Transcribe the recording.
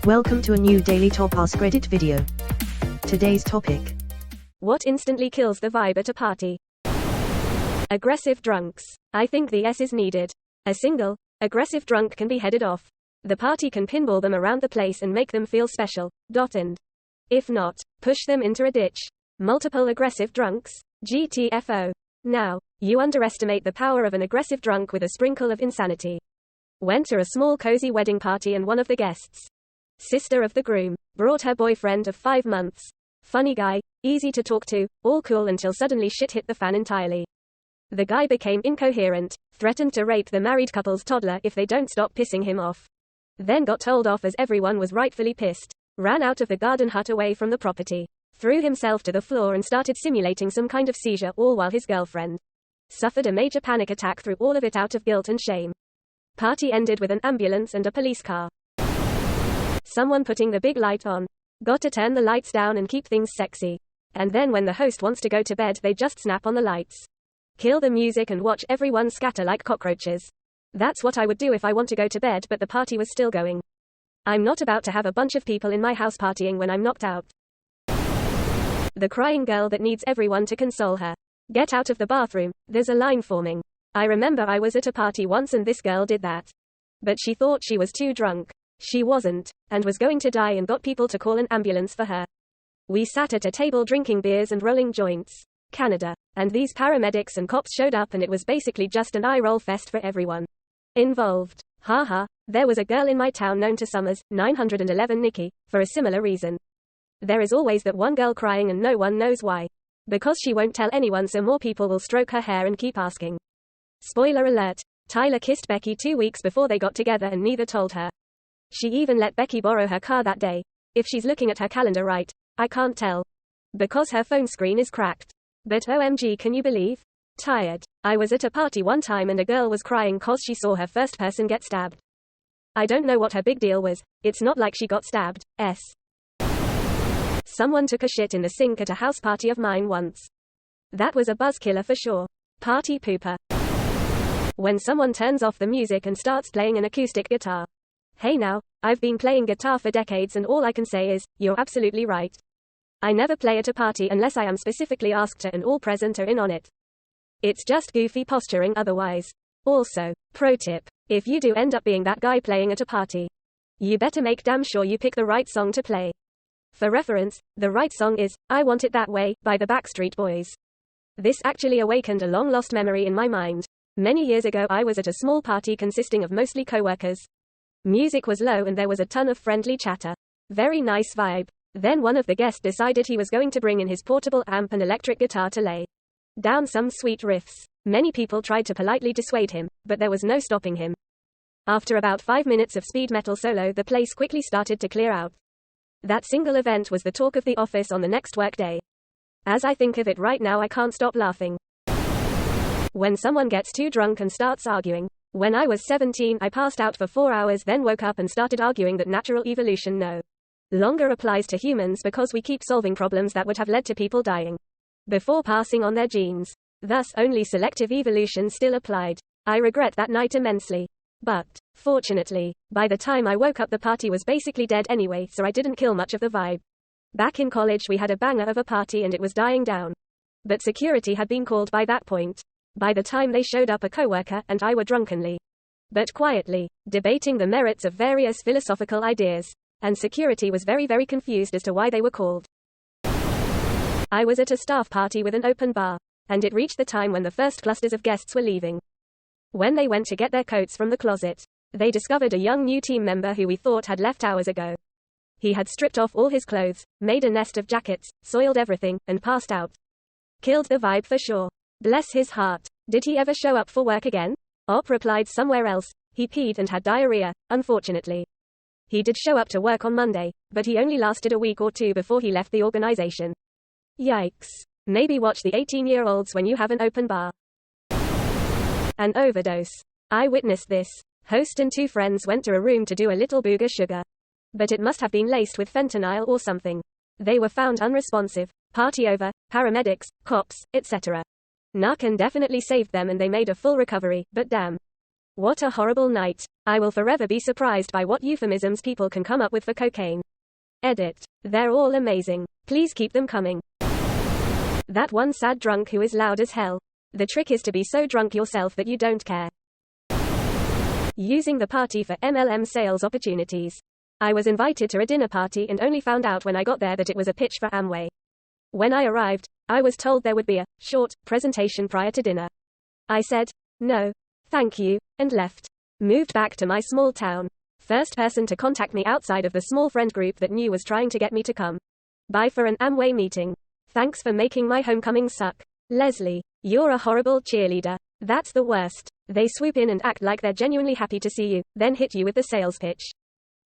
Welcome to a new daily top AskReddit video. Today's topic: what instantly kills the vibe at a party? Aggressive drunks. I think the S is needed. A single, aggressive drunk can be headed off. The party can pinball them around the place and make them feel special. And if not, push them into a ditch. Multiple aggressive drunks? GTFO. Now, you underestimate the power of an aggressive drunk with a sprinkle of insanity. Went to a small cozy wedding party and one of the guests, sister of the groom, brought her boyfriend of 5 months. Funny guy, easy to talk to, all cool until suddenly shit hit the fan entirely. The guy became incoherent, threatened to rape the married couple's toddler if they don't stop pissing him off. Then got told off as everyone was rightfully pissed. Ran out of the garden hut away from the property. Threw himself to the floor and started simulating some kind of seizure, all while his girlfriend suffered a major panic attack through all of it out of guilt and shame. Party ended with an ambulance and a police car. Someone putting the big light on. Got to turn the lights down and keep things sexy. And then when the host wants to go to bed, they just snap on the lights. Kill the music and watch everyone scatter like cockroaches. That's what I would do if I want to go to bed but the party was still going. I'm not about to have a bunch of people in my house partying when I'm knocked out. The crying girl that needs everyone to console her. Get out of the bathroom, there's a line forming. I remember I was at a party once and this girl did that. But she thought she was too drunk. She wasn't, and was going to die and got people to call an ambulance for her. We sat at a table drinking beers and rolling joints. Canada. And these paramedics and cops showed up and it was basically just an eye-roll fest for everyone involved. Haha, there was a girl in my town known to some as 911 Nikki, for a similar reason. There is always that one girl crying and no one knows why. Because she won't tell anyone so more people will stroke her hair and keep asking. Spoiler alert, Tyler kissed Becky 2 weeks before they got together and neither told her. She even let Becky borrow her car that day. If she's looking at her calendar right, I can't tell. Because her phone screen is cracked. But OMG, can you believe? Tired. I was at a party one time and a girl was crying cause she saw her first person get stabbed. I don't know what her big deal was, it's not like she got stabbed. Someone took a shit in the sink at a house party of mine once. That was a buzzkiller for sure. Party pooper. When someone turns off the music and starts playing an acoustic guitar. Hey now, I've been playing guitar for decades and all I can say is, you're absolutely right. I never play at a party unless I am specifically asked to and all present are in on it. It's just goofy posturing otherwise. Also, pro tip, if you do end up being that guy playing at a party, you better make damn sure you pick the right song to play. For reference, the right song is I Want It That Way by the Backstreet Boys. This actually awakened a long-lost memory in my mind. Many years ago I was at a small party consisting of mostly co-workers. Music was low and there was a ton of friendly chatter. Very nice vibe. Then one of the guests decided he was going to bring in his portable amp and electric guitar to lay down some sweet riffs. Many people tried to politely dissuade him, but there was no stopping him. After about 5 minutes of speed metal solo, the place quickly started to clear out. That single event was the talk of the office on the next work day. As I think of it right now, I can't stop laughing. When someone gets too drunk and starts arguing. When I was 17, I passed out for 4 hours, then woke up and started arguing that natural evolution no longer applies to humans because we keep solving problems that would have led to people dying before passing on their genes. Thus, only selective evolution still applied. I regret that night immensely. But, fortunately, by the time I woke up, the party was basically dead anyway, so I didn't kill much of the vibe. Back in college, we had a banger of a party and it was dying down. But security had been called by that point. By the time they showed up, a coworker and I were drunkenly, but quietly, debating the merits of various philosophical ideas. And security was very confused as to why they were called. I was at a staff party with an open bar. And it reached the time when the first clusters of guests were leaving. When they went to get their coats from the closet, they discovered a young new team member who we thought had left hours ago. He had stripped off all his clothes, made a nest of jackets, soiled everything, and passed out. Killed the vibe for sure. Bless his heart. Did he ever show up for work again? Op replied somewhere else. He peed and had diarrhea, unfortunately. He did show up to work on Monday, but he only lasted a week or two before he left the organization. Yikes. Maybe watch the 18-year-olds when you have an open bar. An overdose. I witnessed this. Host and 2 friends went to a room to do a little booger sugar. But it must have been laced with fentanyl or something. They were found unresponsive. Party over, paramedics, cops, etc. Narcan definitely saved them and they made a full recovery, but damn. What a horrible night. I will forever be surprised by what euphemisms people can come up with for cocaine. Edit. They're all amazing. Please keep them coming. That one sad drunk who is loud as hell. The trick is to be so drunk yourself that you don't care. Using the party for MLM sales opportunities. I was invited to a dinner party and only found out when I got there that it was a pitch for Amway. When I arrived, I was told there would be a short presentation prior to dinner. I said, no, thank you, and left. Moved back to my small town. First person to contact me outside of the small friend group that knew was trying to get me to come by for an Amway meeting. Thanks for making my homecoming suck. Leslie, you're a horrible cheerleader. That's the worst. They swoop in and act like they're genuinely happy to see you, then hit you with the sales pitch.